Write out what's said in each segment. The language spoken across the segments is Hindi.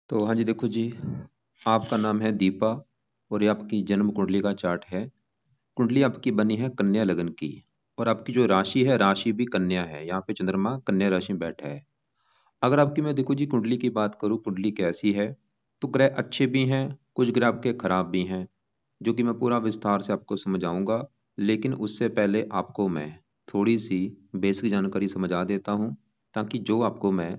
तो हाँ जी, देखो जी, आपका नाम है दीपा और ये आपकी जन्म कुंडली का चार्ट है। कुंडली आपकी बनी है कन्या लगन की और आपकी जो राशि है, राशि भी कन्या है। यहाँ पे चंद्रमा कन्या राशि में बैठा है। अगर आपकी मैं देखो जी कुंडली की बात करूँ, कुंडली कैसी है, तो ग्रह अच्छे भी हैं, कुछ ग्रह आपके खराब भी हैं, जो कि मैं पूरा विस्तार से आपको समझाऊंगा। लेकिन उससे पहले आपको मैं थोड़ी सी बेसिक जानकारी समझा देता हूँ, ताकि जो आपको मैं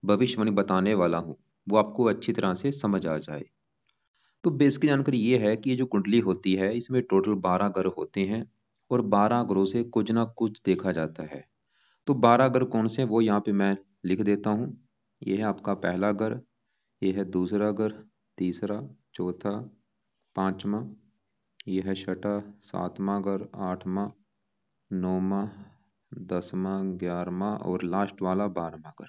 भविष्यवाणी बताने वाला हूँ वो आपको अच्छी तरह से समझ आ जाए। तो बेसिक जानकारी ये है कि ये जो कुंडली होती है, इसमें टोटल 12 ग्रह होते हैं और 12 ग्रहों से कुछ ना कुछ देखा जाता है। तो 12 ग्रह कौन से हैं वो यहाँ पे मैं लिख देता हूँ। ये है आपका पहला ग्रह, ये है दूसरा ग्रह, तीसरा, चौथा, पांचवा, ये है छठा, सातवां ग्रह, आठवां, नौवां, 10वां, 11वां और लास्ट वाला 12वां ग्रह।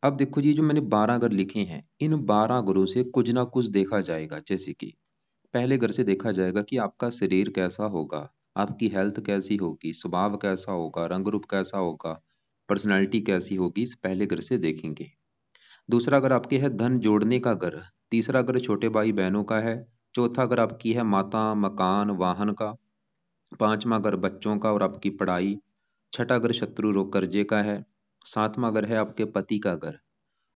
अब देखो जी, जो मैंने 12 घर लिखे हैं, इन 12 घरों से कुछ ना कुछ देखा जाएगा। जैसे कि पहले घर से देखा जाएगा कि आपका शरीर कैसा होगा, आपकी हेल्थ कैसी होगी, स्वभाव कैसा होगा, रंग रूप कैसा होगा, पर्सनालिटी कैसी होगी, इस पहले घर से देखेंगे। दूसरा घर आपके है धन जोड़ने का घर। तीसरा घर छोटे भाई बहनों का है। चौथा घर आपकी है माता, मकान, वाहन का। पांचवा घर बच्चों का और आपकी पढ़ाई। छठा घर शत्रु रोग कर्जे का है। सातवां घर है आपके पति का घर।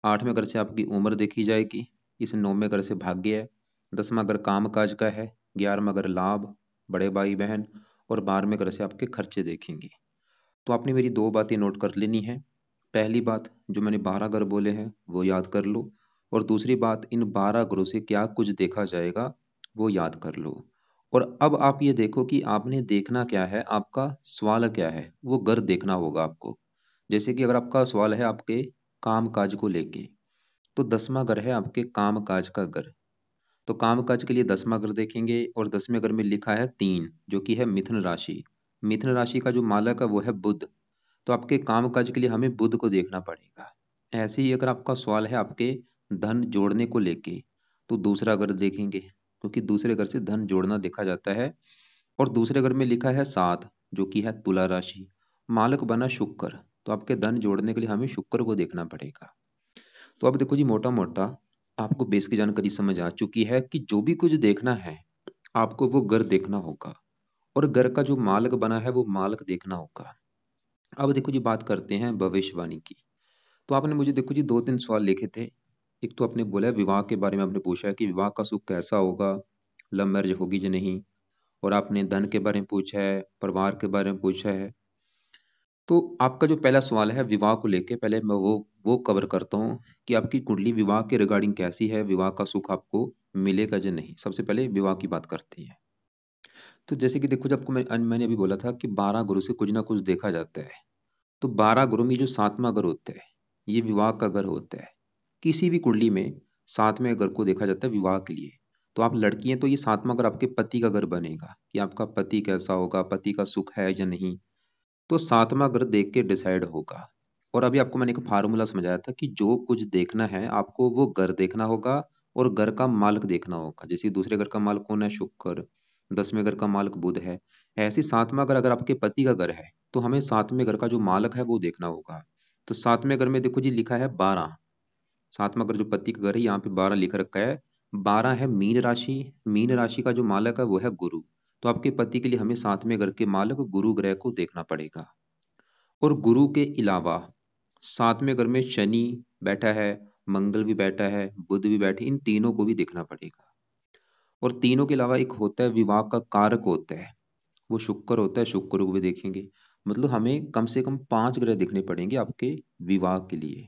आठवें घर से आपकी उम्र देखी जाएगी। इस नौवें घर से भाग्य है। 10वां घर काम काज का है। 11वां घर लाभ, बड़े भाई बहन। और 12वें घर से आपके खर्चे देखेंगे। तो आपने मेरी दो बातें नोट कर लेनी है। पहली बात, जो मैंने 12 घर बोले हैं वो याद कर लो। और दूसरी बात, इन 12 घरों से क्या कुछ देखा जाएगा वो याद कर लो। और अब आप ये देखो कि आपने देखना क्या है, आपका सवाल क्या है, वो घर देखना होगा आपको। जैसे कि अगर आपका सवाल है आपके काम काज को लेके, तो 10वां घर है आपके काम काज का घर। तो काम काज के लिए 10वां घर देखेंगे और 10वें घर में लिखा है 3, जो कि है मिथुन राशि। मिथुन राशि का जो मालक है वो है बुध। तो आपके काम काज के लिए हमें बुध को देखना पड़ेगा। ऐसे ही अगर आपका सवाल है आपके धन जोड़ने को लेके, तो दूसरा घर देखेंगे, क्योंकि दूसरे घर से धन जोड़ना देखा जाता है। और दूसरे घर में लिखा है 7, जो कि है तुला राशि। मालक बना शुक्र। तो आपके धन जोड़ने के लिए हमें शुक्र को देखना पड़ेगा। तो अब देखो जी, मोटा मोटा आपको बेस की जानकारी समझ आ चुकी है कि जो भी कुछ देखना है आपको वो घर देखना होगा, और घर का जो मालक बना है वो मालक देखना होगा। अब देखो जी, बात करते हैं भविष्यवाणी की। तो आपने मुझे देखो जी 2-3 सवाल लिखे थे। एक तो आपने बोला विवाह के बारे में, आपने पूछा है कि विवाह का सुख कैसा होगा, लव मैरिज होगी या नहीं। और आपने धन के बारे में पूछा है, परिवार के बारे में पूछा है। तो आपका जो पहला सवाल है विवाह को लेके, पहले मैं वो कवर करता हूँ कि आपकी कुंडली विवाह के रिगार्डिंग कैसी है, विवाह का सुख आपको मिलेगा या नहीं। सबसे पहले विवाह की बात करते हैं। तो जैसे कि देखो, जब आपको मैंने अभी बोला था कि 12 गुरु से कुछ ना कुछ देखा जाता है। तो 12 गुरु में जो 7वां घर होता है, ये विवाह का घर होता है। किसी भी कुंडली में 7वें घर को देखा जाता है विवाह के लिए। तो आप लड़की हैं तो ये 7वां घर आपके पति का घर बनेगा, कि आपका पति कैसा होगा, पति का सुख है या नहीं। तो 7वां घर देख के डिसाइड होगा। और अभी आपको मैंने एक फार्मूला समझाया था कि जो कुछ देखना है आपको वो घर देखना होगा और घर का मालिक देखना होगा। जैसे दूसरे घर का मालिक कौन है, शुक्र। 10वें घर का मालिक बुध है। ऐसे 7वां घर अगर आपके पति का घर है, तो हमें 7वें घर का जो मालिक है वो देखना होगा। तो 7वें घर में देखो जी लिखा है 12। 7वां घर जो पति का घर है, यहाँ पे 12 लिख रखा है। 12 है मीन राशि। मीन राशि का जो मालक है वो है गुरु। तो आपके पति के लिए हमें 7वें घर के मालक गुरु ग्रह को देखना पड़ेगा। और गुरु के अलावा 7वें घर में शनि बैठा है, मंगल भी बैठा है, बुध भी बैठे, इन तीनों को भी देखना पड़ेगा। और तीनों के अलावा एक होता है विवाह का कारक होता है, वो शुक्र होता है, शुक्र को भी देखेंगे। मतलब हमें कम से कम 5 ग्रह देखने पड़ेंगे आपके विवाह के लिए।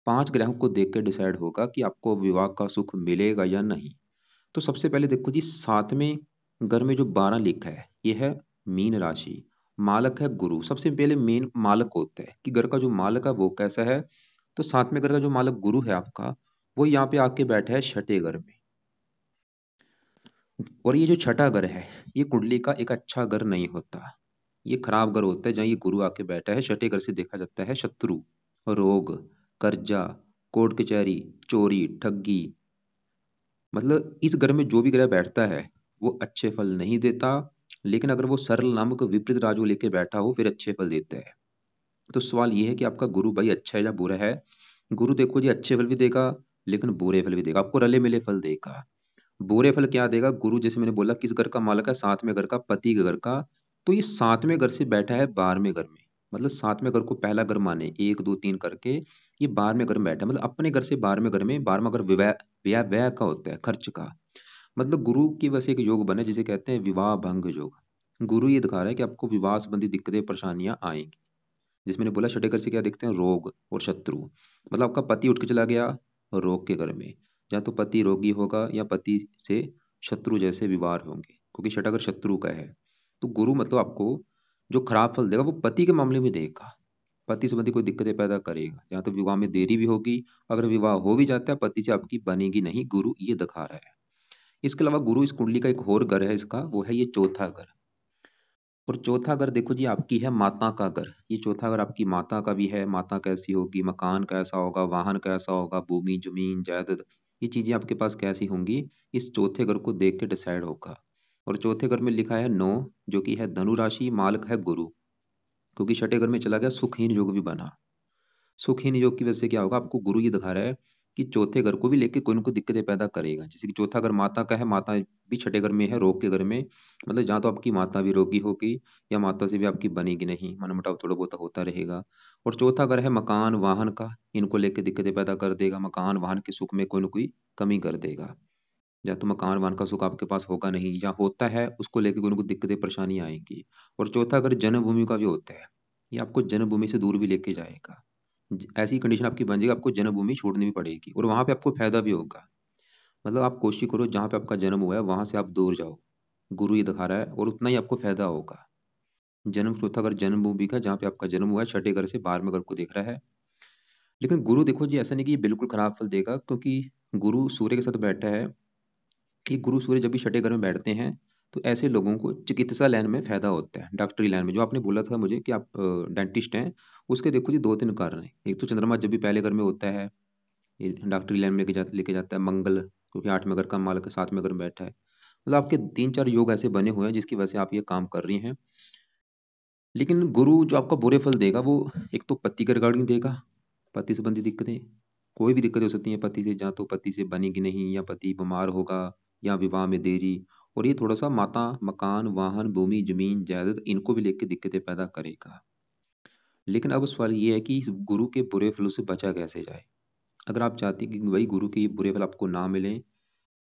5 ग्रहों को देख के डिसाइड होगा कि आपको विवाह का सुख मिलेगा या नहीं। तो सबसे पहले देखो जी, 7वें घर में जो 12 लिखा है ये है मीन राशि। मालक है गुरु। सबसे पहले मेन मालक होता है कि घर का जो मालक है वो कैसा है। तो 7वें घर का जो मालक गुरु है आपका, वो यहाँ पे आके बैठा है छठे घर में। और ये जो छठा घर है, ये कुंडली का एक अच्छा घर नहीं होता, ये खराब घर होता है। जहाँ ये गुरु आके बैठा है, छठे घर से देखा जाता है शत्रु, रोग, कर्जा, कोर्ट कचहरी, चोरी, ठगी। मतलब इस घर में जो भी ग्रह बैठता है वो अच्छे फल नहीं देता। लेकिन अगर वो सरल नामक विपरीत राजू लेके बैठा हो फिर अच्छे फल देता है। तो सवाल ये है कि आपका गुरु भाई अच्छा है या बुरा है। गुरु देखो जी अच्छे फल भी देगा, लेकिन बुरे फल भी देगा, आपको रले मिले फल देगा। बुरे फल क्या देगा? गुरु जैसे मैंने बोला किस घर का मालक है? सातवें घर का, पति के घर का। तो ये सातवें घर से बैठा है 12वें घर में, मतलब सातवें घर को पहला घर माने, 1 2 3 करके ये 12वें घर में बैठा है, मतलब अपने घर से 12वें घर में। 12वां घर व्यय व्यय व्यय का होता है, खर्च का। मतलब गुरु की वैसे एक योग बने जिसे कहते हैं विवाह भंग योग। गुरु ये दिखा रहा है कि आपको विवाह संबंधी दिक्कतें परेशानियां आएंगी। जिसमें मैंने बोला छठे घर से क्या देखते हैं? रोग और शत्रु। मतलब आपका पति उठ के चला गया रोग के घर में, या तो पति रोगी होगा या पति से शत्रु जैसे विवाह होंगे, क्योंकि छठा घर शत्रु का है। तो गुरु मतलब आपको जो खराब फल देगा वो पति के मामले में देगा। पति संबंधी कोई दिक्कतें पैदा करेगा, या तो विवाह में देरी भी होगी। अगर विवाह हो भी जाता है पति से आपकी बनेगी नहीं, गुरु ये दिखा रहा है। इसके अलावा गुरु इस कुंडली का एक और घर है इसका, वो है ये चौथा घर। और चौथा घर देखो जी आपकी है माता का घर। ये चौथा घर आपकी माता का भी है। माता कैसी होगी, मकान कैसा होगा, वाहन कैसा होगा, भूमि जमीन जायदाद, ये चीजें आपके पास कैसी होंगी, इस चौथे घर को देख के डिसाइड होगा। और चौथे घर में लिखा है 9, जो कि है धनु राशि, मालक है गुरु। क्योंकि छठे घर में चला गया, सुखहीन योग भी बना। सुखहीन योग की वजह से क्या होगा, आपको गुरु ये दिखा रहा है कि चौथे घर को भी लेके कोई ना कोई दिक्कतें पैदा करेगा। जैसे कि चौथा घर माता का है, माता भी छठे घर में है, रोग के घर में। मतलब जहाँ तो आपकी माता भी रोगी होगी, या माता से भी आपकी बनेगी नहीं, मनमुटाव थोड़ा बहुत होता रहेगा। और चौथा घर है मकान वाहन का, इनको लेके दिक्कतें पैदा कर देगा। मकान वाहन के सुख में कोई ना कोई कमी कर देगा। या तो मकान वाहन का सुख आपके पास होगा नहीं, या होता है उसको लेके कोई ना कोई दिक्कतें परेशानी आएंगी। और चौथा घर जन्मभूमि का भी होता है, ये आपको जन्मभूमि से दूर भी लेके जाएगा। ऐसी कंडीशन आपकी बन जाएगी, आपको जन्मभूमि छोड़नी भी पड़ेगी, और वहां पे आपको फायदा भी होगा। मतलब आप कोशिश करो जहां पे आपका जन्म हुआ है वहां से आप दूर जाओ, गुरु ये दिखा रहा है, और उतना ही आपको फायदा होगा। जन्म चौथा घर जन्मभूमि का, जहाँ पे आपका जन्म हुआ है, छठे घर से 12वें घर को देख रहा है। लेकिन गुरु देखो जी ऐसा नहीं कि ये बिल्कुल खराब फल देगा, क्योंकि गुरु सूर्य के साथ बैठा है। कि गुरु सूर्य जब भी छठे घर में बैठते हैं तो ऐसे लोगों को चिकित्सा लाइन में फायदा होता है, डॉक्टरी लाइन में। जो आपने बोला था मुझे कि आप डेंटिस्ट हैं, उसके देखो जी 2 3 कारण हैं। एक तो चंद्रमा जब भी पहले घर में होता है, ये डॉक्टरी लाइन में लेके जाता है। मंगल, क्योंकि 8वें घर का मालक है, 7वें घर में बैठा है। मतलब आपके 3 4 योग ऐसे बने हुए हैं जिसकी वजह से आप ये काम कर रही हैं। लेकिन गुरु जो आपका बुरे फल देगा वो एक तो पति के रिगार्डिंग देगा। पति संबंधी दिक्कतें, कोई भी दिक्कतें हो सकती हैं पति से, जहाँ तो पति से बनेगी नहीं, या पति बीमार होगा, या विवाह में देरी। और ये थोड़ा सा माता मकान वाहन भूमि जमीन जायदाद इनको भी लेके दिक्कतें पैदा करेगा। लेकिन अब सवाल ये है कि इस गुरु के बुरे फलों से बचा कैसे जाए। अगर आप चाहती हैं कि वही गुरु के ये बुरे फल आपको ना मिले,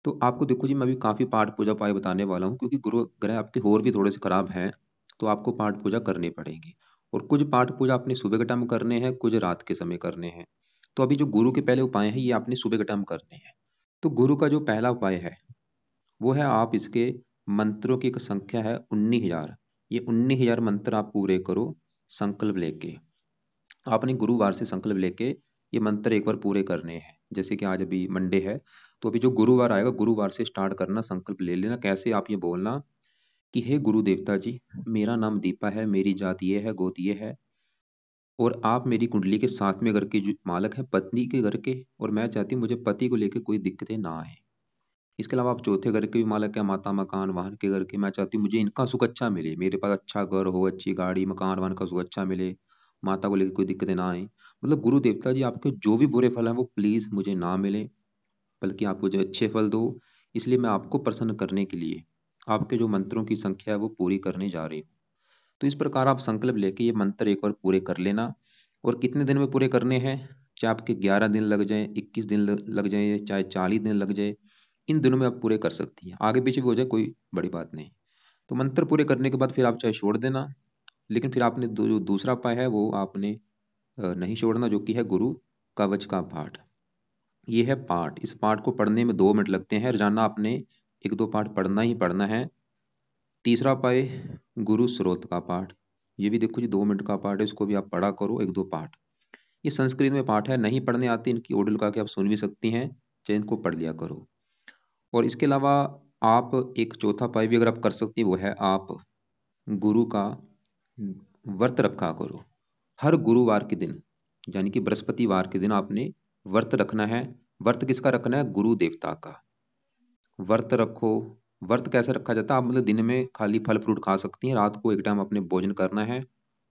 तो आपको देखो जी मैं अभी काफी पाठ पूजा पाए बताने वाला हूँ, क्योंकि गुरु ग्रह आपके और भी थोड़े से खराब हैं। तो आपको पाठ पूजा करनी पड़ेगी। और कुछ पाठ पूजा आपने सुबह के टाइम करने हैं, कुछ रात के समय करने हैं। तो अभी जो गुरु के पहले उपाय हैं ये आपने सुबह के टाइम करने हैं। तो गुरु का जो पहला उपाय है वो है, आप इसके मंत्रों की एक संख्या है 19,000। ये 19,000 मंत्र आप पूरे करो संकल्प लेके। आपने गुरुवार से संकल्प लेके ये मंत्र एक बार पूरे करने हैं। जैसे कि आज अभी मंडे है, तो अभी जो गुरुवार आएगा गुरुवार से स्टार्ट करना, संकल्प ले लेना। कैसे? आप ये बोलना कि हे गुरु देवता जी, मेरा नाम दीपा है, मेरी जात ये है, गोत ये है, और आप मेरी कुंडली के 7वें घर के जो मालक हैं, पत्नी के घर के, और मैं चाहती हूँ मुझे पति को लेकर कोई दिक्कतें ना आए। इसके अलावा आप चौथे घर के भी मालक हैं, माता मकान वाहन के घर के। मैं चाहती हूँ मुझे इनका सुख अच्छा मिले, मेरे पास अच्छा घर हो, अच्छी गाड़ी मकान वाहन का सुख अच्छा मिले, माता को लेकर कोई दिक्कतें ना आए। मतलब गुरु देवता जी आपके जो भी बुरे फल हैं वो प्लीज मुझे ना मिले, बल्कि आप मुझे अच्छे फल दो। इसलिए मैं आपको प्रसन्न करने के लिए आपके जो मंत्रों की संख्या है वो पूरी करने जा रही हूँ। तो इस प्रकार आप संकल्प लेके ये मंत्र एक बार पूरे कर लेना। और कितने दिन में पूरे करने हैं? चाहे आपके 11 दिन लग जाए, 21 दिन लग जाए, चाहे 40 दिन लग जाए, इन दिनों में आप पूरे कर सकती हैं। आगे पीछे भी हो जाए कोई बड़ी बात नहीं। तो मंत्र पूरे करने के बाद फिर आप चाहे छोड़ देना। लेकिन फिर आपने जो दूसरा उपाय है वो आपने नहीं छोड़ना, जो कि है गुरु कवच का पाठ। ये है पाठ, इस पाठ को पढ़ने में 2 मिनट लगते हैं। रोजाना आपने 1 2 पाठ पढ़ना ही पढ़ना है। तीसरा उपाय गुरु स्रोत का पाठ। ये भी देखो जी 2 मिनट का पाठ है, इसको भी आप पढ़ा करो 1 2 पाठ। ये संस्कृत में पाठ है, नहीं पढ़ने आती इनकी ऑडियो लगा के आप सुन भी सकती हैं, चाहे इनको पढ़ लिया करो। और इसके अलावा आप एक चौथा उपाय भी अगर आप कर सकती हैं, वो है आप गुरु का व्रत रखा करो। हर गुरुवार के दिन, यानी कि बृहस्पतिवार के दिन आपने व्रत रखना है। व्रत किसका रखना है? गुरु देवता का व्रत रखो। व्रत कैसे रखा जाता है? आप मतलब दिन में खाली फल फ्रूट खा सकती हैं, रात को एक टाइम आपने भोजन करना है।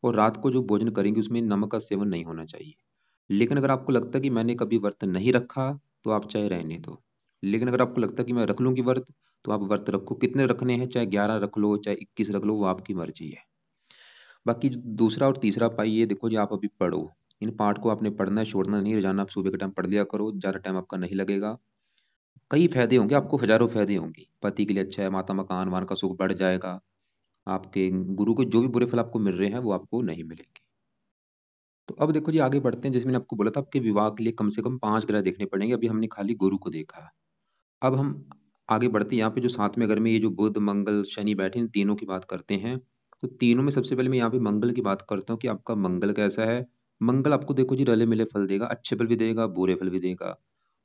और रात को जो भोजन करेंगे उसमें नमक का सेवन नहीं होना चाहिए। लेकिन अगर आपको लगता है कि मैंने कभी व्रत नहीं रखा, तो आप चाहे रहने दो। लेकिन अगर आपको लगता है कि मैं रख लूँगी व्रत, तो आप व्रत रखो। कितने रखने हैं, चाहे 11 रख लो, चाहे 21 रख लो, वो आपकी मर्जी है। बाकी जो दूसरा और तीसरा पाई, ये देखो जी, आप अभी पढ़ो। इन पाठ को आपने पढ़ना है, छोड़ना नहीं, रोजाना आप सुबह के टाइम पढ़ लिया करो, ज़्यादा टाइम आपका नहीं लगेगा। कई फायदे होंगे आपको, हजारों फायदे होंगे। पति के लिए अच्छा है, माता मकान वान का सुख बढ़ जाएगा। आपके गुरु को जो भी बुरे फल आपको मिल रहे हैं वो आपको नहीं मिलेंगे। तो अब देखो जी, आगे बढ़ते हैं। जैसे मैंने आपको बोला था, आपके विवाह के लिए कम से कम 5 ग्रह देखने पड़ेंगे। अभी हमने खाली गुरु को देखा। अब हम आगे बढ़ते हैं। यहाँ पे जो 7वें घर में ये जो बुध मंगल शनि बैठे, इन तीनों की बात करते हैं। तो तीनों में सबसे पहले मैं यहाँ पे मंगल की बात करता हूँ कि आपका मंगल कैसा है। मंगल आपको देखो जी, रले मिले फल देगा, अच्छे फल भी देगा, बुरे फल भी देगा।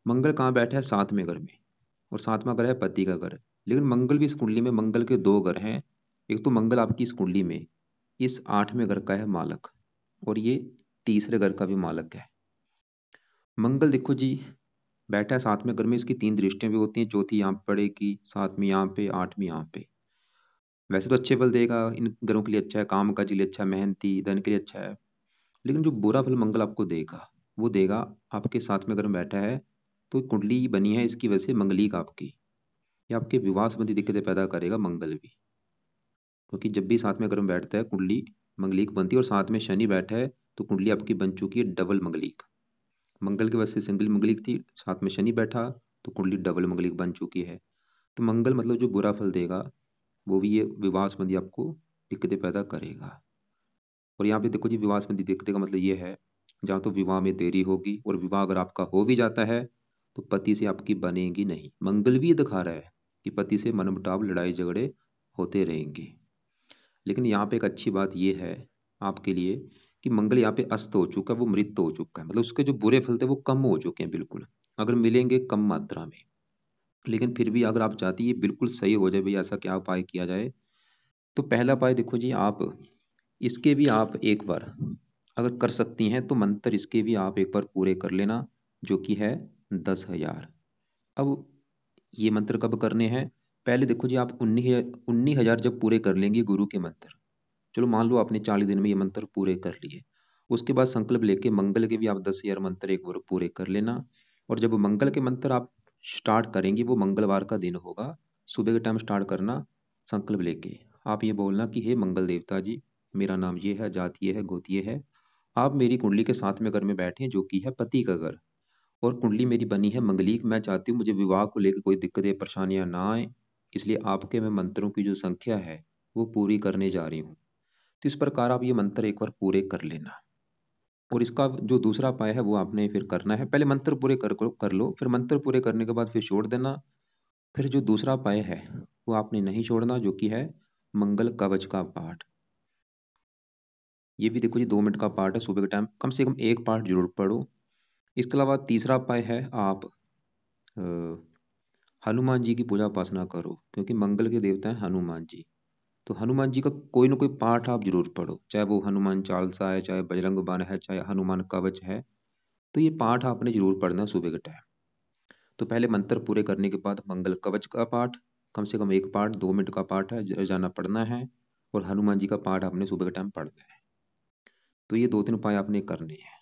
मंगल कहाँ बैठा है, 7वें घर में। और 7वां घर है पति का घर। लेकिन मंगल भी इस कुंडली में, मंगल के दो घर हैं। एक तो मंगल आपकी इस कुंडली में इस 8वें घर का है मालक, और ये तीसरे घर का भी मालक है। मंगल देखो जी बैठा है 7वें घर में, इसकी 3 दृष्टियां भी होती हैं। चौथी यहाँ पे पड़ेगी, 7वीं यहाँ पे, 8वीं यहाँ पे। वैसे तो अच्छे फल देगा, इन ग्रहों के लिए अच्छा है, काम काज के लिए अच्छा है, मेहनती धन के लिए अच्छा है। लेकिन जो बुरा फल मंगल आपको देगा, वो देगा आपके 7वें घर में बैठा है। तो कुंडली बनी है इसकी वजह से मंगलिक आपकी, ये आपके विवाह संबंधी दिक्कतें पैदा करेगा मंगल भी। क्योंकि जब भी 7वें घर में बैठता है कुंडली मंगलिक बनती है, और साथ में शनि बैठा है तो कुंडली आपकी बन चुकी है डबल मंगलिक। मंगल की वजह से सिंगल मंगलिक थी, साथ में शनि बैठा तो कुंडली डबल मंगलिक बन चुकी है। तो मंगल मतलब जो बुरा फल देगा, वो भी ये विवाह संबंधी आपको दिक्कतें पैदा करेगा। और यहाँ पे देखो जी, विवाह संबंधी दिक्कतें का मतलब ये है, जहाँ तो विवाह में देरी होगी, और विवाह अगर आपका हो भी जाता है तो पति से आपकी बनेगी नहीं। मंगल भी ये दिखा रहा है कि पति से मनमुटाव लड़ाई झगड़े होते रहेंगे। लेकिन यहाँ पे एक अच्छी बात ये है आपके लिए कि मंगल यहाँ पे अस्त हो चुका है, वो मृत हो चुका है। मतलब उसके जो बुरे फल थे वो कम हो चुके हैं बिल्कुल, अगर मिलेंगे कम मात्रा में। लेकिन फिर भी अगर आप चाहती है बिल्कुल सही हो जाए, भाई ऐसा क्या उपाय किया जाए। तो पहला उपाय देखो जी, आप इसके भी आप एक बार अगर कर सकती हैं तो मंत्र इसके भी आप एक बार पूरे कर लेना, जो कि है 10,000। अब ये मंत्र कब करने हैं, पहले देखो जी, आप 19,000 जब पूरे कर लेंगे गुरु के मंत्र, चलो मान लो आपने 40 दिन में ये मंत्र पूरे कर लिए, उसके बाद संकल्प लेके मंगल के भी आप 10,000 मंत्र एक बार पूरे कर लेना। और जब मंगल के मंत्र आप स्टार्ट करेंगे, वो मंगलवार का दिन होगा, सुबह के टाइम स्टार्ट करना। संकल्प लेके आप ये बोलना कि हे मंगल देवता जी, मेरा नाम ये है, जाति ये है, गोत्र ये है। आप मेरी कुंडली के 7वें घर में बैठे हैं, जो कि है पति का घर, और कुंडली मेरी बनी है मंगलिक। मैं चाहती हूँ मुझे विवाह को लेकर कोई दिक्कतें परेशानियां ना आए, इसलिए आपके मैं मंत्रों की जो संख्या है वो पूरी करने जा रही हूँ। तो इस प्रकार आप ये मंत्र एक बार पूरे कर लेना। और इसका जो दूसरा उपाय है वो आपने फिर करना है, पहले मंत्र पूरे कर लो, फिर मंत्र पूरे करने के बाद फिर छोड़ देना। फिर जो दूसरा उपाय है वो आपने नहीं छोड़ना, जो कि है मंगल कवच का पाठ। ये भी देखो जी 2 मिनट का पाठ है, सुबह के टाइम कम से कम एक पाठ जरूर पढ़ो। इसके अलावा तीसरा उपाय है, आप अ, हनुमान जी की पूजा उपासना करो, क्योंकि मंगल के देवता हैं हनुमान जी। तो हनुमान जी का कोई ना कोई पाठ आप जरूर पढ़ो, चाहे वो हनुमान चालीसा है, चाहे बजरंग बाण है, चाहे हनुमान कवच है। तो ये पाठ आपने जरूर पढ़ना सुबह के टाइम। तो पहले मंत्र पूरे करने के बाद मंगल कवच का पाठ, कम से कम एक पाठ, 2 मिनट का पाठ है, रोजाना पढ़ना है। और हनुमान जी का पाठ आपने सुबह के टाइम पढ़ना है। तो ये 2-3 उपाय आपने करने हैं।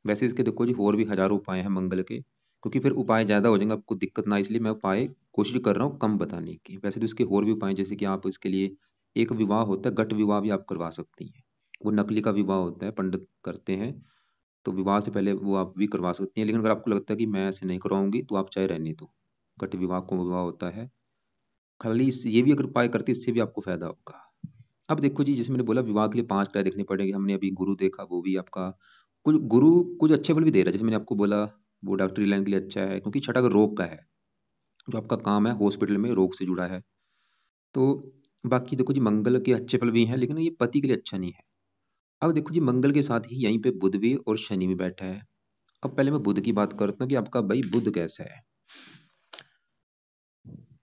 वैसे इसके देखो जी और भी हजारों उपाय हैं मंगल के, क्योंकि फिर उपाय ज्यादा हो जाएंगे, आपको दिक्कत ना, इसलिए मैं उपाय कोशिश कर रहा हूँ कम बताने की। वैसे तो इसके और भी उपाय, जैसे कि आप इसके लिए, एक विवाह होता है गट विवाह भी आप करवा सकती हैं। वो नकली का विवाह होता है, पंडित करते हैं। तो विवाह से पहले वो आप भी करवा सकती हैं। लेकिन अगर आपको लगता है कि मैं ऐसे नहीं करवाऊंगी, तो आप चाहे रहने दो। गट विवाह को विवाह होता है, खाली ये भी अगर उपाय करते इससे भी आपको फायदा होगा। अब देखो जी, जैसे मैंने बोला विवाह के लिए 5 ग्रह देखने पड़ेंगे। हमने अभी गुरु देखा, वो भी आपका कुछ गुरु कुछ अच्छे फल भी दे रहा है। जैसे मैंने आपको बोला, वो डॉक्टरी लाइन के लिए अच्छा है, क्योंकि छठा अगर रोग का है, जो आपका काम है हॉस्पिटल में रोग से जुड़ा है। तो बाकी देखो जी, मंगल के अच्छे फल भी हैं, लेकिन ये पति के लिए अच्छा नहीं है। अब देखो जी, मंगल के साथ ही यहीं पे बुध भी और शनि भी बैठा है। अब पहले मैं बुध की बात करता हूँ कि आपका भाई बुध कैसा है।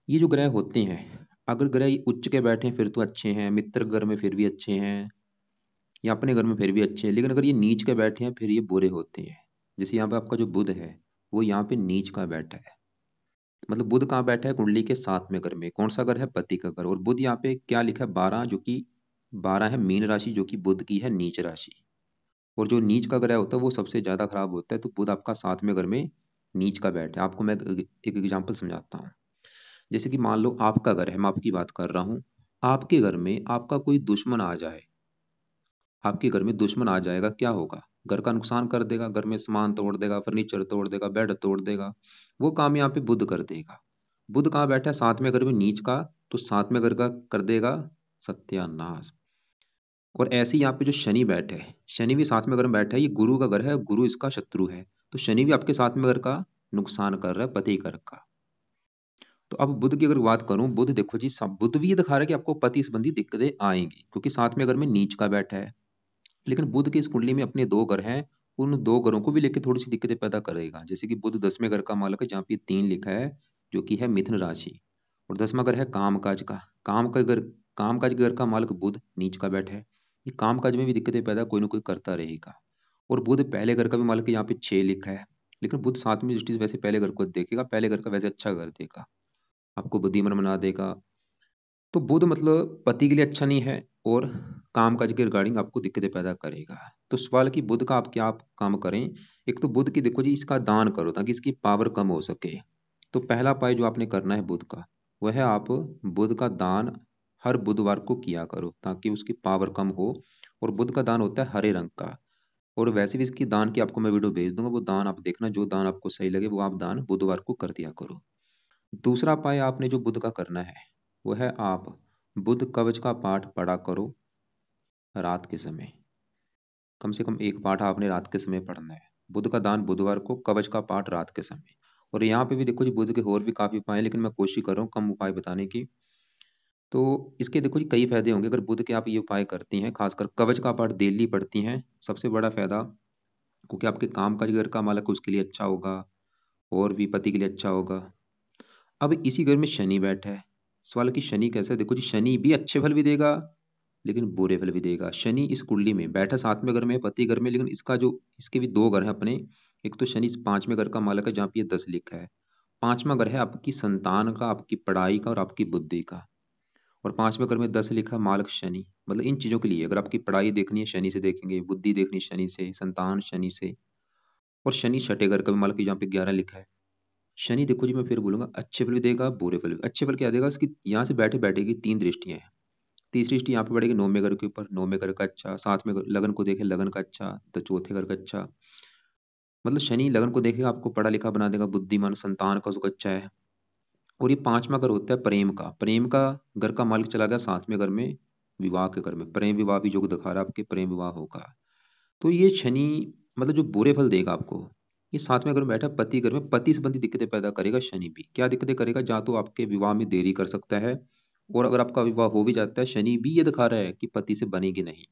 ये जो ग्रह होते हैं, अगर ग्रह उच्च के बैठे हैं फिर तो अच्छे हैं, मित्र घर में फिर भी अच्छे हैं, या अपने घर में फिर भी अच्छे हैं। लेकिन अगर ये नीच के बैठे हैं फिर ये बुरे होते हैं। जैसे यहाँ पे आपका जो बुध है, वो यहाँ पे नीच का बैठा है। मतलब बुध कहाँ बैठा है, कुंडली के 7वें घर में। कौन सा घर है, पति का घर। और बुध यहाँ पे क्या लिखा है, 12, जो कि 12 है मीन राशि, जो कि बुध की है नीच राशि। और जो नीच का ग्रह होता है वो सबसे ज्यादा खराब होता है। तो बुध आपका 7वें घर में नीच का बैठ है। आपको मैं एक एग्जांपल समझाता हूँ। जैसे कि मान लो आपका घर है, मैं आपकी बात कर रहा हूँ। आपके घर में आपका कोई दुश्मन आ जाए, आपके घर में दुश्मन आ जाएगा, क्या होगा? घर का नुकसान कर देगा, घर में सामान तोड़ देगा, फर्नीचर तोड़ देगा, बेड तोड़ देगा। वो काम यहाँ पे बुध कर देगा। बुध कहाँ बैठा है? साथ में घर में नीच का, तो साथ में घर का कर देगा सत्यानाश। और ऐसे ही यहाँ पे जो शनि बैठे है, शनि भी साथ में घर में बैठा है, ये गुरु का घर है, गुरु इसका शत्रु है। तो शनि भी आपके साथ में घर का नुकसान कर रहा है, पति घर का। तो अब बुध की अगर बात करूं, बुध देखो जी, सब बुध भी ये दिखा रहा है कि आपको पति संबंधी दिक्कतें आएंगी, क्योंकि साथ में अगर में नीच का बैठा है। लेकिन बुध की इस कुंडली में अपने दो घर हैं, उन दो घरों को भी लेकर थोड़ी सी दिक्कतें पैदा करेगा। जैसे कि बुध 10वें घर का मालक है, जहाँ पे 3 लिखा है, जो कि है मिथुन राशि। और 10वां घर है कामकाज का। कामकाज के घर का मालक बुध नीच का बैठा है। ये कामकाज में भी दिक्कतें पैदा कोई ना कोई करता रहेगा। और बुध पहले घर का भी मालक है, यहाँ पे 6 लिखा है। लेकिन बुध 7वीं दृष्टि से वैसे पहले घर को देखेगा, पहले घर का वैसे अच्छा घर देगा, आपको बुद्धिमान बना देगा। तो बुध मतलब पति के लिए अच्छा नहीं है, और कामकाज के रिगार्डिंग आपको दिक्कतें पैदा करेगा। तो सवाल कि बुध का आप क्या आप काम करें। एक तो बुध की देखो जी, इसका दान करो ताकि इसकी पावर कम हो सके। तो पहला उपाय जो आपने करना है बुध का, वह है आप बुध का दान हर बुधवार को किया करो, ताकि उसकी पावर कम हो। और बुध का दान होता है हरे रंग का। और वैसे भी इसकी दान की आपको मैं वीडियो भेज दूंगा, वो दान आप देखना, जो दान आपको सही लगे वो आप दान बुधवार को कर दिया करो। दूसरा उपाय आपने जो बुध का करना है, वो है आप बुध कवच का पाठ पढ़ा करो रात के समय। कम से कम एक पाठ आपने रात के समय पढ़ना है। बुध का दान बुधवार को, कवच का पाठ रात के समय। और यहाँ पे भी देखो जी, बुध के और भी काफी उपाय हैं, लेकिन मैं कोशिश कर रहा हूँ कम उपाय बताने की। तो इसके देखो जी कई फायदे होंगे अगर बुध के आप ये उपाय करती हैं, खासकर कवच का पाठ डेली पढ़ती हैं। सबसे बड़ा फायदा, क्योंकि आपके काम का जो घर का मालक है, उसके लिए अच्छा होगा, और भी पति के लिए अच्छा होगा। अब इसी घर में शनि बैठा है। सवाल कि शनि कैसे है? देखो जी, शनि भी अच्छे फल भी देगा, लेकिन बुरे फल भी देगा। शनि इस कुंडली में बैठा 7वें घर में, पति घर में, लेकिन इसका जो इसके भी दो घर हैं अपने। एक तो शनि 5वें घर का मालक है, जहाँ पे ये 10 लिखा है। 5वां घर है आपकी संतान का, आपकी पढ़ाई का और आपकी बुद्धि का। और 5वें घर में 10 लिखा है, मालक शनि। मतलब इन चीजों के लिए अगर आपकी पढ़ाई देखनी है, शनि से देखेंगे, बुद्धि देखनी है शनि से, संतान शनि से। और शनि 6ठे घर का भी मालक है, जहाँ पे 11 लिखा है। शनि देखो जी, मैं फिर बोलूंगा अच्छे फल भी देगा, बुरे फल भी। अच्छे फल क्या देगा? इसकी यहाँ से बैठे बैठेगी 3 दृष्टियां हैं। तीसरी दृष्टि यहाँ पे पड़ेगी 9वें घर के ऊपर, 9वें घर का अच्छा। लगन को देखे, लगन का अच्छा। तो चौथे घर का अच्छा। मतलब शनि लगन को देखेगा, आपको पढ़ा लिखा बना देगा, बुद्धिमान, संतान का उसको अच्छा है। और ये 5वां घर होता है प्रेम का। प्रेम का घर का मालिक चला गया 7वें घर में, विवाह के घर में। प्रेम विवाह भी योग दिखा रहा है, आपके प्रेम विवाह होगा। तो ये शनि मतलब जो बुरे फल देगा आपको, ये 7वें घर में बैठा पति घर में, पति संबंधी दिक्कतें पैदा करेगा। शनि भी क्या दिक्कतें करेगा? जहाँ तो आपके विवाह में देरी कर सकता है, और अगर आपका विवाह हो भी जाता है, शनि भी ये दिखा रहा है कि पति से बनेगी नहीं,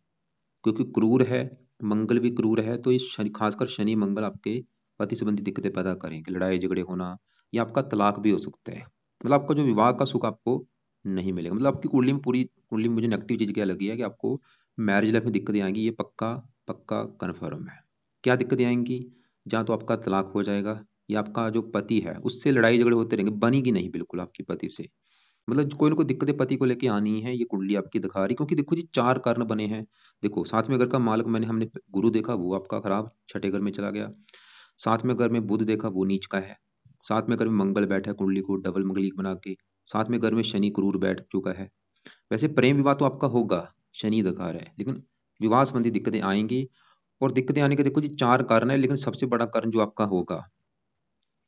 क्योंकि क्रूर है। मंगल भी क्रूर है, तो इस शनि, खासकर शनि मंगल आपके पति संबंधी दिक्कतें पैदा करेंगे, लड़ाई झगड़े होना, या आपका तलाक भी हो सकता है। मतलब आपका जो विवाह का सुख आपको नहीं मिलेगा। मतलब आपकी कुंडली में, पूरी कुंडली में मुझे नेगेटिव चीज क्या लगी है कि आपको मैरिज लाइफ में दिक्कतें आएंगी, ये पक्का पक्का कन्फर्म है। क्या दिक्कतें आएंगी? जहाँ तो आपका तलाक हो जाएगा, या आपका जो पति है उससे लड़ाई झगड़े होते रहेंगे, बनेगी नहीं बिल्कुल आपकी पति से। मतलब कोई ना कोई दिक्कतें पति को लेके आनी है, ये कुंडली आपकी दिखा रही। क्योंकि देखो जी, 4 कारण बने हैं। देखो 7वें घर का मालक हमने गुरु देखा, वो आपका खराब 6ठे घर में चला गया। 7वें घर में बुध देखा, वो नीच का है। 7वें घर में मंगल बैठा है, कुंडली को डबल मंगलिक बना के। 7वें घर में शनि क्रूर बैठ चुका है। वैसे प्रेम विवाह तो आपका होगा, शनि दिखा रहा है, लेकिन विवाह संबंधी दिक्कतें आएंगी। और दिक्कतें आने के देखो जी 4 कारण है, लेकिन सबसे बड़ा कारण जो आपका होगा,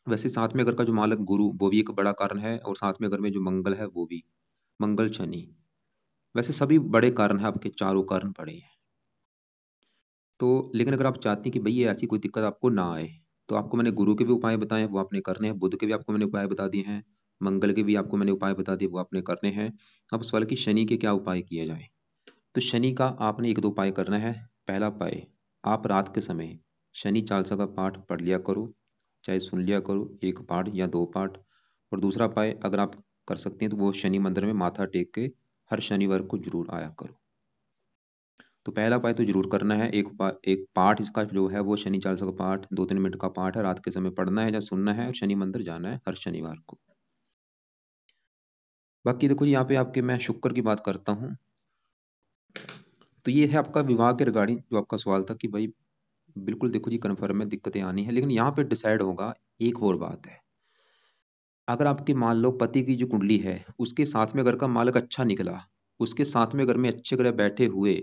वैसे 7वें घर का जो मालक गुरु, वो भी एक बड़ा कारण है। और 7वें घर में जो मंगल है, वो भी, मंगल शनि, वैसे सभी बड़े कारण हैं, आपके चारों कारण बड़े हैं। तो लेकिन अगर आप चाहती हैं कि भई ये ऐसी कोई दिक्कत आपको ना आए, तो आपको मैंने गुरु के भी उपाय बताए हैं, वो आपने करने हैं। बुध के भी आपको मैंने उपाय बता दिए हैं। मंगल के भी आपको मैंने उपाय बता दिए, वो आपने करने हैं। अब सवाल कि शनि के क्या उपाय किए जाए। तो शनि का आपने 1-2 उपाय करना है। पहला उपाय, आप रात के समय शनि चालीसा का पाठ पढ़ लिया करो, चाहे सुन लिया करो, 1 पाठ या 2 पाठ। और दूसरा उपाय अगर आप कर सकती हैं, तो वो शनि मंदिर में माथा टेक के हर शनिवार को जरूर आया करो। तो पहला उपाय तो जरूर करना है। एक पाठ इसका जो है, वो शनि चालीसा का पाठ 2-3 मिनट का पाठ है, रात के समय पढ़ना है या सुनना है, और शनि मंदिर जाना है हर शनिवार को। बाकी देखो जी, यहाँ पे आपके मैं शुक्र की बात करता हूँ। तो ये है आपका विवाह के रिगार्डिंग जो आपका सवाल था कि भाई, बिल्कुल देखो जी, कन्फर्म है दिक्कतें आनी है, लेकिन यहाँ पे डिसाइड होगा एक और बात है, अगर आपके मान लो पति की जो कुंडली है उसके साथ में घर का मालक अच्छा निकला, उसके साथ में घर में अच्छे ग्रह बैठे हुए,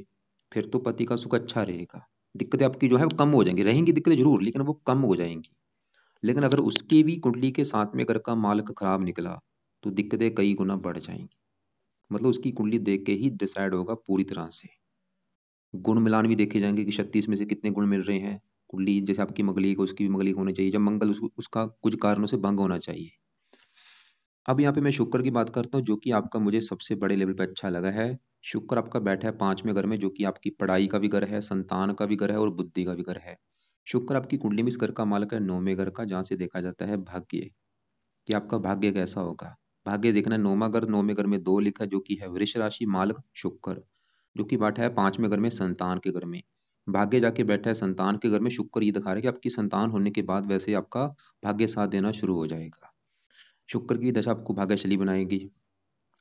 फिर तो पति का सुख अच्छा रहेगा। दिक्कतें आपकी जो है वो कम हो जाएंगी, रहेंगी दिक्कतें जरूर लेकिन वो कम हो जाएंगी। लेकिन अगर उसकी भी कुंडली के साथ में घर का मालक खराब निकला तो दिक्कतें कई गुना बढ़ जाएंगी। मतलब उसकी कुंडली देख के ही डिसाइड होगा पूरी तरह से। गुण मिलान भी देखे जाएंगे कि 36 में से कितने गुण मिल रहे हैं। कुंडली जैसे आपकी मंगलिक, उसकी भी मंगलिक होनी चाहिए, जब मंगल उसका कुछ कारणों से भंग होना चाहिए। अब यहाँ पे मैं शुक्र की बात करता हूँ, जो कि आपका मुझे सबसे बड़े लेवल पे अच्छा लगा है। शुक्र आपका बैठा है 5वें घर में, जो कि आपकी पढ़ाई का भी घर है, संतान का भी घर है और बुद्धि का भी घर है। शुक्र आपकी कुंडली में इस घर का मालक है 9वें घर का, जहाँ से देखा जाता है भाग्य, कि आपका भाग्य कैसा होगा। भाग्य देखना है 9वां घर, 9वें घर में 2 लिखा है, जो कि है वृष राशि मालक शुक्र, जो कि बैठा है 5वें घर में संतान के घर में। भाग्य जाके बैठा है संतान के घर में, शुक्र ये दिखा रहा है कि आपकी संतान होने के बाद वैसे आपका भाग्य साथ देना शुरू हो जाएगा। शुक्र की दशा आपको भाग्यशाली बनाएगी।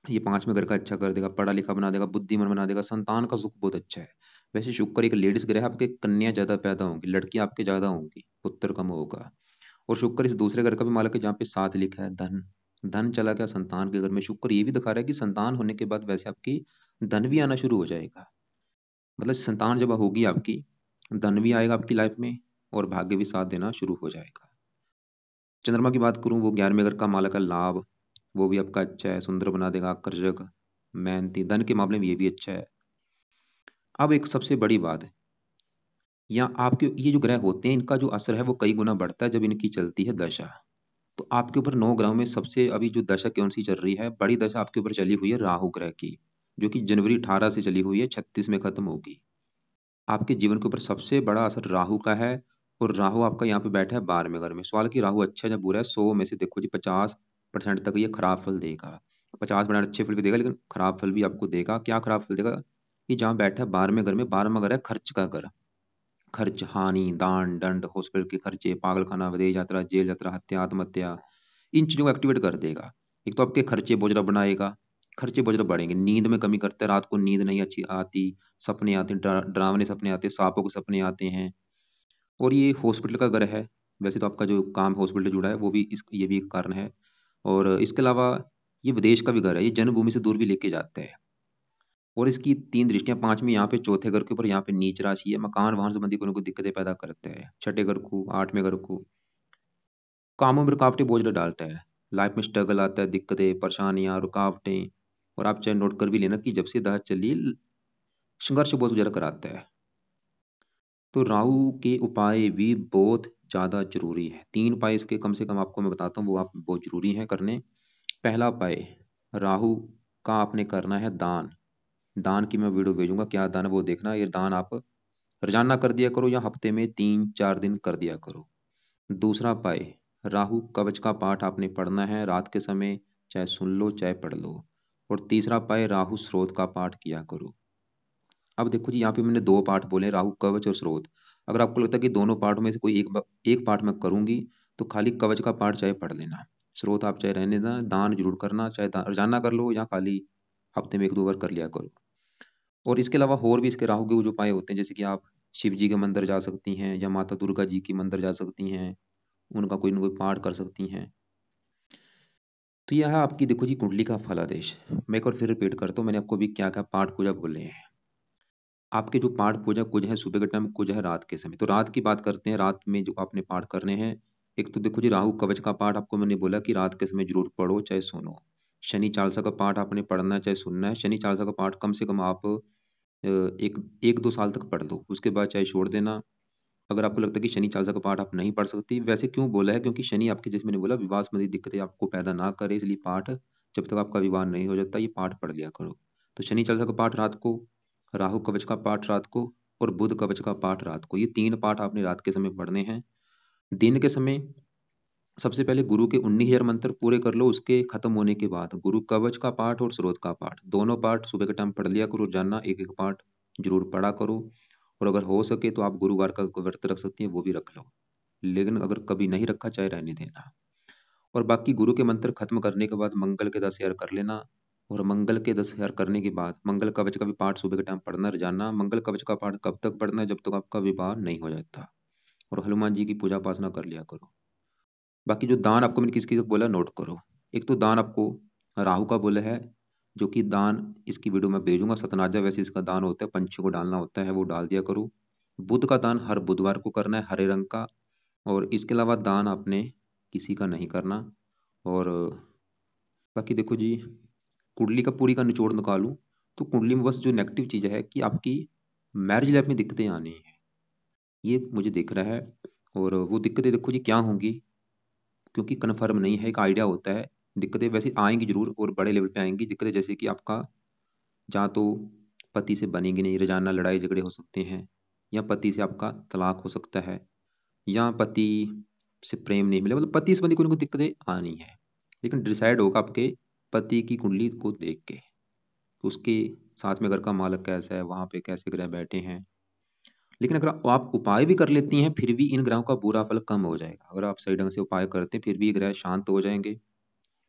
ये 5वें घर का अच्छा कर देगा, पढ़ा लिखा बना देगा, बुद्धिमान बना देगा, संतान का सुख बहुत अच्छा है। वैसे शुक्र एक लेडीज ग्रह है, आपके कन्या ज्यादा पैदा होंगी, लड़की आपके ज्यादा होंगी, पुत्र कम होगा। और शुक्र इस दूसरे घर का भी मालक है, जहाँ पे 7 लिखा है धन। धन चला गया संतान के घर में। शुक्र ये भी दिखा रहा है कि संतान होने के बाद वैसे आपकी धन भी आना शुरू हो जाएगा। मतलब संतान जब होगी आपकी, धन भी आएगा आपकी लाइफ में और भाग्य भी साथ देना शुरू हो जाएगा। चंद्रमा की बात करूं, वो 11वें घर का मालक है लाभ, वो भी आपका अच्छा है, सुंदर बना देगा, आकर्षक, मेहनती, धन के मामले में ये भी अच्छा है। अब एक सबसे बड़ी बात है, या आपके ये जो ग्रह होते हैं इनका जो असर है वो कई गुना बढ़ता है जब इनकी चलती है दशा। तो आपके ऊपर 9 ग्रहों में सबसे अभी जो दशा कौन सी चल रही है, बड़ी दशा आपके ऊपर चली हुई है राहु ग्रह की, जो कि जनवरी 18 से चली हुई है, 36 में खत्म होगी। आपके जीवन के ऊपर सबसे बड़ा असर राहु का है। और राहु आपका यहाँ पे बैठा है 12वें घर में। सवाल की राहु अच्छा है या बुरा है, 100 में से देखो जी 50% तक ये खराब फल देगा। 50% अच्छे फल भी देगा लेकिन खराब फल भी आपको देगा। क्या खराब फल देगा, ये जहाँ बैठा है 12वें घर में, 12वां घर है खर्च का घर। खर्च, हानि, दान दंड, हॉस्पिटल के खर्चे, पागलखाना, विदेश यात्रा, जेल यात्रा, हत्या, आत्महत्या, इन चीजों को एक्टिवेट कर देगा। एक तो आपके खर्चे बोझला बनाएगा, खर्चे बोझला बढ़ेंगे, नींद में कमी करते हैं, रात को नींद नहीं अच्छी आती, सपने आते हैं, डरावने सपने आते हैं, सांपों के सपने आते हैं। और ये हॉस्पिटल का घर है। वैसे तो आपका जो काम हॉस्पिटल जुड़ा है वो भी इस ये भी एक कारण है। और इसके अलावा ये विदेश का भी घर है, ये जन्मभूमि से दूर भी लेके जाता है। और इसकी 3 दृष्टियां, 5वीं यहाँ पे चौथे घर के ऊपर, यहाँ पे नीच राशि है, मकान वाहन संबंधी कोई ना कोई दिक्कतें पैदा करते हैं। छठे घर को, 8वें घर को, कामों में रुकावटें बोझ डालता है। लाइफ में स्ट्रगल आता है, दिक्कतें, परेशानियां, रुकावटें। और आप चाहे नोट कर भी लेना कि जब से दहा चली, संघर्ष बहुत गुजर कर आता है। तो राहु के उपाय भी बहुत ज्यादा जरूरी है। 3 उपाय इसके कम से कम आपको मैं बताता हूँ, वो आप बहुत जरूरी है करने। पहला उपाय, राहु का आपने करना है दान। दान की मैं वीडियो भेजूंगा, क्या दान है वो देखना। ये दान आप रोजाना कर दिया करो या हफ्ते में 3-4 दिन कर दिया करो। दूसरा उपाय, राहु कवच का पाठ आपने पढ़ना है रात के समय, चाहे सुन लो चाहे पढ़ लो। और तीसरा उपाय, राहु स्रोत का पाठ किया करो। अब देखो जी, यहाँ पे मैंने 2 पाठ बोले, राहु कवच और स्रोत। अगर आपको लगता है कि दोनों पाठों में से कोई एक पाठ मैं करूंगी, तो खाली कवच का पाठ चाहे पढ़ लेना, स्रोत आप चाहे रहने देना। दान जरूर करना, चाहे रोजाना कर लो या खाली हफ्ते में 1-2 बार कर लिया करो। और इसके अलावा और भी इसके राहु के जो उपाय होते हैं, जैसे कि आप शिव जी के मंदिर जा सकती हैं या माता दुर्गा जी की मंदिर जा सकती हैं, उनका कोई ना कोई पाठ कर सकती हैं। तो यह है आपकी, देखो जी, कुंडली का फलादेश। मैं एक बार फिर रिपीट करता हूँ, मैंने आपको भी क्या क्या पाठ पूजा बोले हैं। आपके जो पाठ पूजा कुछ है सुबह के टाइम, कुछ है रात के समय। तो रात की बात करते हैं, रात में जो आपने पाठ करने हैं। एक तो देखो जी, राहु कवच का पाठ आपको मैंने बोला कि रात के समय जरूर पढ़ो चाहे सुनो। शनि चालीसा का पाठ आपने पढ़ना है चाहे सुनना है। शनि चालीसा का पाठ कम से कम आप एक 1-2 साल तक पढ़ लो, उसके बाद चाहे छोड़ देना। अगर आपको लगता है कि शनि चालीसा का पाठ आप नहीं पढ़ सकती, वैसे क्यों बोला है, क्योंकि शनि आपके, जैसे मैंने बोला, विवाह संबंधी दिक्कतें आपको पैदा ना करे, इसलिए पाठ जब तक आपका विवाह नहीं हो जाता ये पाठ पढ़ लिया करो। तो शनि चालीसा का पाठ रात को, राहु कवच का पाठ रात को, और बुध कवच का पाठ रात को, ये 3 पाठ आपने रात के समय पढ़ने हैं। दिन के समय सबसे पहले गुरु के 19,000 मंत्र पूरे कर लो, उसके खत्म होने के बाद गुरु कवच का पाठ और स्रोत का पाठ, दोनों पाठ सुबह के टाइम पढ़ लिया करो। रोजाना एक एक पाठ जरूर पढ़ा करो। और अगर हो सके तो आप गुरुवार का व्रत रख सकती हैं, वो भी रख लो। लेकिन अगर कभी नहीं रखा, चाहे रहने देना। और बाकी गुरु के मंत्र खत्म करने के बाद मंगल के 10,000 कर लेना। और मंगल के 10,000 करने के बाद मंगल कवच का भी पाठ सुबह के टाइम पढ़ना रोजाना। मंगल कवच का पाठ कब तक पढ़ना है, जब तक आपका विवाह नहीं हो जाता। और हनुमान जी की पूजा उपासना कर लिया करो। बाकी जो दान आपको मैंने किस किस का बोला नोट करो। एक तो दान आपको राहु का बोला है, जो कि दान इसकी वीडियो मैं भेजूंगा, सतनाजा वैसे इसका दान होता है, पंछी को डालना होता है, वो डाल दिया करो। बुध का दान हर बुधवार को करना है, हरे रंग का। और इसके अलावा दान आपने किसी का नहीं करना। और बाकी देखो जी, कुंडली का पूरी का निचोड़ निकालूं तो कुंडली में बस जो नेगेटिव चीज़ है कि आपकी मैरिज लाइफ में दिक्कतें आनी है, ये मुझे दिख रहा है। और वो दिक्कतें देखो जी क्या होंगी, क्योंकि कन्फर्म नहीं है, एक आइडिया होता है। दिक्कतें वैसे आएंगी जरूर और बड़े लेवल पे आएंगी दिक्कतें, जैसे कि आपका जहाँ तो पति से बनेगी नहीं, रोजाना लड़ाई झगड़े हो सकते हैं, या पति से आपका तलाक हो सकता है, या पति से प्रेम नहीं मिले, मतलब पति से बंधी कोई ना कोई दिक्कतें आनी है। लेकिन डिसाइड होगा आपके पति की कुंडली को देख के, उसके साथ में घर का मालक कैसा है, वहां पे कैसे ग्रह बैठे हैं। लेकिन अगर आप उपाय भी कर लेती हैं फिर भी इन ग्रहों का बुरा फल कम हो जाएगा। अगर आप सही ढंग से उपाय करते हैं फिर भी ये ग्रह शांत हो जाएंगे,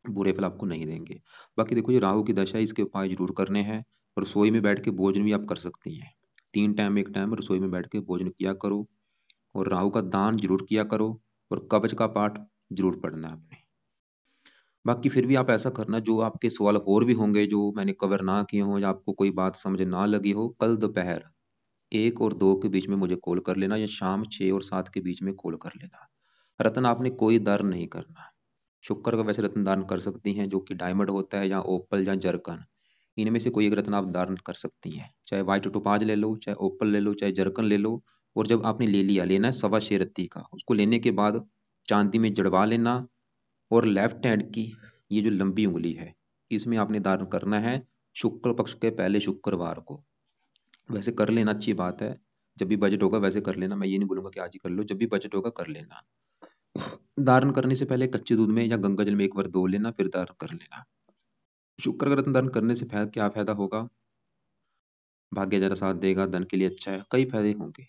बुरे फल आपको नहीं देंगे। बाकी देखो ये राहु की दशा है, इसके उपाय जरूर करने हैं। रसोई में बैठ के भोजन भी आप कर सकती हैं, 3 टाइम एक टाइम रसोई में बैठ के भोजन किया करो। और राहु का दान जरूर किया करो। और कवच का पाठ जरूर पढ़ना है आपने। बाकी फिर भी आप ऐसा करना, जो आपके सवाल और भी होंगे जो मैंने कवर ना किए हों, या आपको कोई बात समझ ना लगी हो, कल दोपहर 1 और 2 के बीच में मुझे कॉल कर लेना, या शाम 6 और 7 के बीच में कॉल कर लेना। रत्न आपने कोई दान नहीं करना। शुक्र का वैसे रत्न दान कर सकती हैं, जो कि डायमंड होता है, या ओपल या जरकन, इनमें से कोई एक रत्न आप दान कर सकती हैं। चाहे व्हाइट टोपाज ले लो, चाहे ओपल ले लो, चाहे जरकन ले लो। और जब आपने ले लिया, लेना है 6.25 रत्ती का, उसको लेने के बाद चांदी में जड़वा लेना। और लेफ्ट हैंड की ये जो लंबी उंगली है, इसमें आपने दान करना है शुक्ल पक्ष के पहले शुक्रवार को। वैसे कर लेना अच्छी बात है, जब भी बजट होगा वैसे कर लेना, मैं ये नहीं बोलूंगा कि आज ही कर लो, जब भी बजट होगा कर लेना। धारण करने से पहले कच्चे दूध में या गंगा जल में एक बार धो लेना, फिर धारण कर लेना। शुक्र का रत्न धारण करने से क्या फायदा होगा, भाग्य जरा साथ देगा, धन के लिए अच्छा है, कई फायदे होंगे।